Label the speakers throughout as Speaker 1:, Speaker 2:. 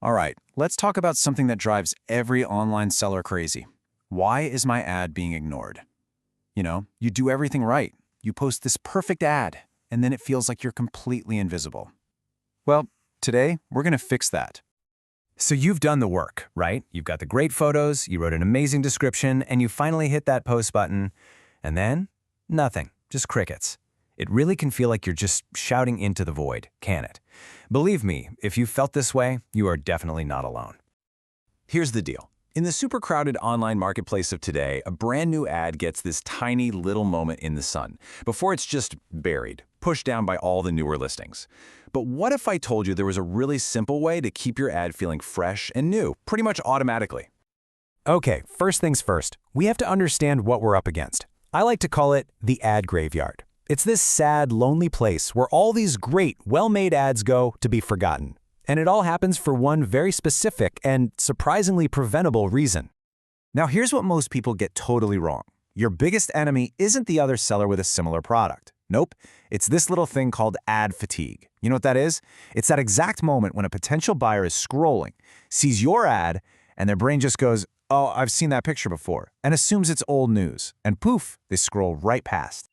Speaker 1: All right, let's talk about something that drives every online seller crazy. Why is my ad being ignored? You do everything right. You post this perfect ad, and then it feels like you're completely invisible. Well, today, we're going to fix that.
Speaker 2: So you've done the work, right? You've got the great photos, you wrote an amazing description, and you finally hit that post button, and then nothing, just crickets. It really can feel like you're just shouting into the void, can it? Believe me, if you felt this way, you are definitely not alone.
Speaker 1: Here's the deal. In the super crowded online marketplace of today, a brand new ad gets this tiny little moment in the sun before it's just buried, pushed down by all the newer listings. But what if I told you there was a really simple way to keep your ad feeling fresh and new, pretty much automatically?
Speaker 2: Okay, first things first, we have to understand what we're up against. I like to call it the ad graveyard. It's this sad, lonely place where all these great, well-made ads go to be forgotten. And it all happens for one very specific and surprisingly preventable reason.
Speaker 1: Now here's what most people get totally wrong. Your biggest enemy isn't the other seller with a similar product. Nope, it's this little thing called ad fatigue. You know what that is? It's that exact moment when a potential buyer is scrolling, sees your ad, and their brain just goes, "Oh, I've seen that picture before," and assumes it's old news. And poof, they scroll right past.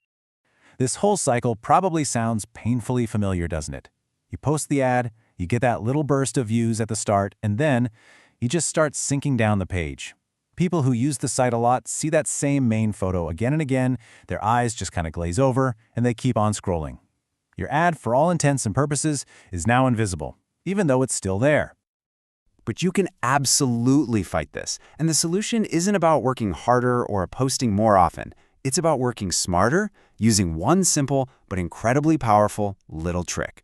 Speaker 1: This whole cycle probably sounds painfully familiar, doesn't it? You post the ad, you get that little burst of views at the start, and then you just start sinking down the page. People who use the site a lot see that same main photo again and again, their eyes just kind of glaze over, and they keep on scrolling. Your ad, for all intents and purposes, is now invisible, even though it's still there.
Speaker 3: But you can absolutely fight this, and the solution isn't about working harder or posting more often. It's about working smarter, using one simple but incredibly powerful little trick.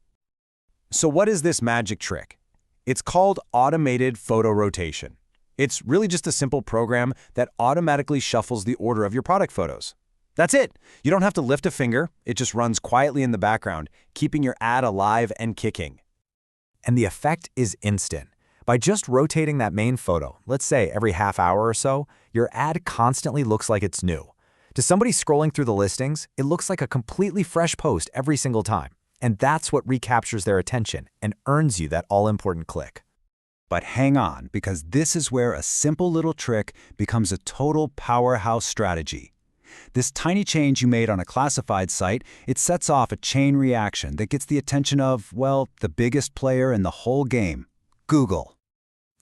Speaker 1: So what is this magic trick? It's called automated photo rotation. It's really just a simple program that automatically shuffles the order of your product photos. That's it. You don't have to lift a finger. It just runs quietly in the background, keeping your ad alive and kicking.
Speaker 2: And the effect is instant. By just rotating that main photo, let's say every half hour or so, your ad constantly looks like it's new. To somebody scrolling through the listings, it looks like a completely fresh post every single time. And that's what recaptures their attention and earns you that all-important click.
Speaker 4: But hang on, because this is where a simple little trick becomes a total powerhouse strategy. This tiny change you made on a classified site, it sets off a chain reaction that gets the attention of, well, the biggest player in the whole game, Google.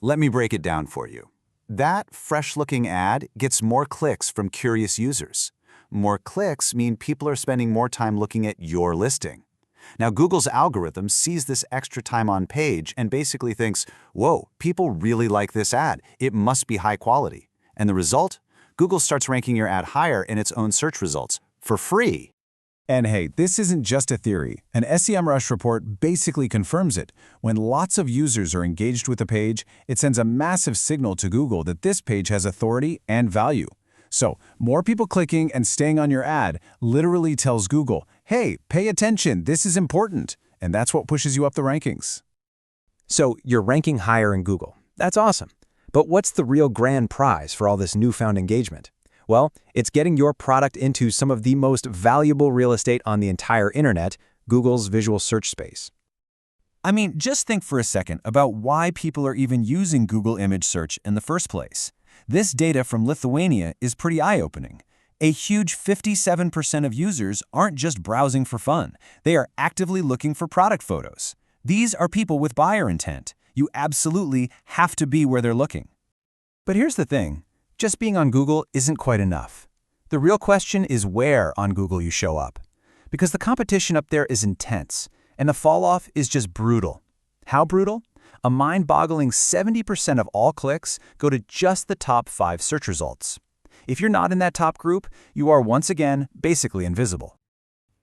Speaker 4: Let me break it down for you. That fresh-looking ad gets more clicks from curious users. More clicks mean people are spending more time looking at your listing. Now, Google's algorithm sees this extra time on page and basically thinks, whoa, people really like this ad. It must be high quality. And the result? Google starts ranking your ad higher in its own search results for free.
Speaker 1: And hey, this isn't just a theory. An SEMrush report basically confirms it. When lots of users are engaged with a page, it sends a massive signal to Google that this page has authority and value. So, more people clicking and staying on your ad literally tells Google, hey, pay attention, this is important. And that's what pushes you up the rankings.
Speaker 2: So you're ranking higher in Google. That's awesome. But what's the real grand prize for all this newfound engagement? Well, it's getting your product into some of the most valuable real estate on the entire internet, Google's visual search space.
Speaker 1: I mean, just think for a second about why people are even using Google image search in the first place. This data from Lithuania is pretty eye-opening. A huge 57% of users aren't just browsing for fun. They are actively looking for product photos. These are people with buyer intent. You absolutely have to be where they're looking. But here's the thing. Just being on Google isn't quite enough. The real question is where on Google you show up. Because the competition up there is intense, and the fall-off is just brutal. How brutal? A mind-boggling 70% of all clicks go to just the top 5 search results. If you're not in that top group, you are once again basically invisible.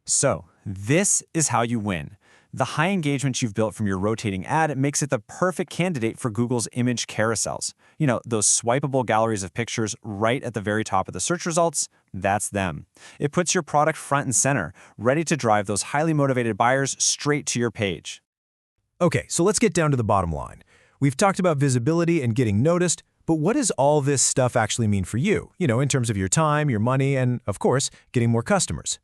Speaker 1: So, this is how you win. The high engagement you've built from your rotating ad makes it the perfect candidate for Google's image carousels. You know, those swipeable galleries of pictures right at the very top of the search results, that's them. It puts your product front and center, ready to drive those highly motivated buyers straight to your page.
Speaker 2: Okay, so let's get down to the bottom line. We've talked about visibility and getting noticed, but what does all this stuff actually mean for you? In terms of your time, your money, and, of course, getting more customers.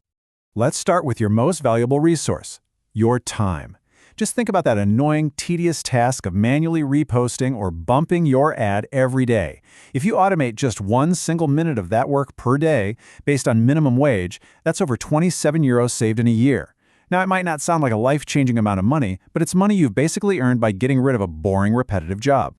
Speaker 1: Let's start with your most valuable resource, your time.
Speaker 3: Just think about that annoying, tedious task of manually reposting or bumping your ad every day. If you automate just 1 single minute of that work per day, based on minimum wage, that's over €27 saved in a year. Now, it might not sound like a life-changing amount of money, but it's money you've basically earned by getting rid of a boring, repetitive job.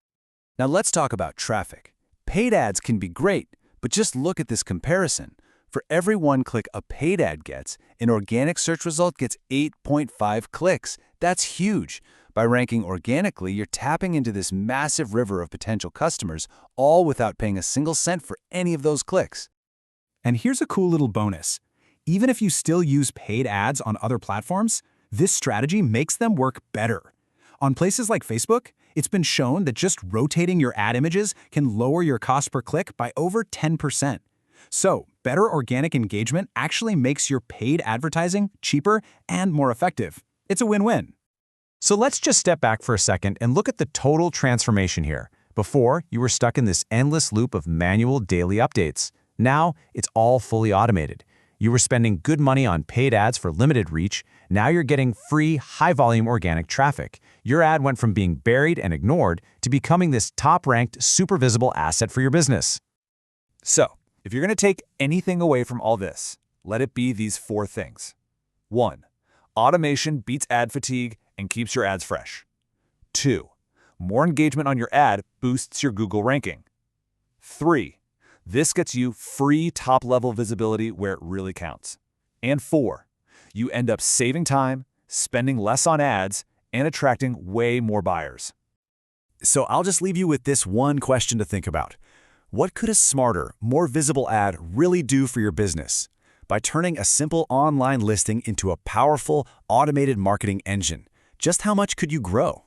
Speaker 1: Now let's talk about traffic. Paid ads can be great, but just look at this comparison. For every 1 click a paid ad gets, an organic search result gets 8.5 clicks. That's huge. By ranking organically, you're tapping into this massive river of potential customers, all without paying a single cent for any of those clicks.
Speaker 4: And here's a cool little bonus. Even if you still use paid ads on other platforms, this strategy makes them work better. On places like Facebook, it's been shown that just rotating your ad images can lower your cost per click by over 10%. So, better organic engagement actually makes your paid advertising cheaper and more effective. It's a win-win.
Speaker 2: So let's just step back for a second and look at the total transformation here. Before, you were stuck in this endless loop of manual daily updates. Now, it's all fully automated. You were spending good money on paid ads for limited reach. Now you're getting free, high-volume organic traffic. Your ad went from being buried and ignored to becoming this top-ranked, super visible asset for your business.
Speaker 1: So, if you're going to take anything away from all this, let it be these 4 things. 1. Automation beats ad fatigue and keeps your ads fresh. 2. More engagement on your ad boosts your Google ranking. 3. This gets you free top-level visibility where it really counts. And 4. You end up saving time, spending less on ads, and attracting way more buyers.
Speaker 3: So I'll just leave you with this one question to think about. What could a smarter, more visible ad really do for your business? By turning a simple online listing into a powerful, automated marketing engine, just how much could you grow?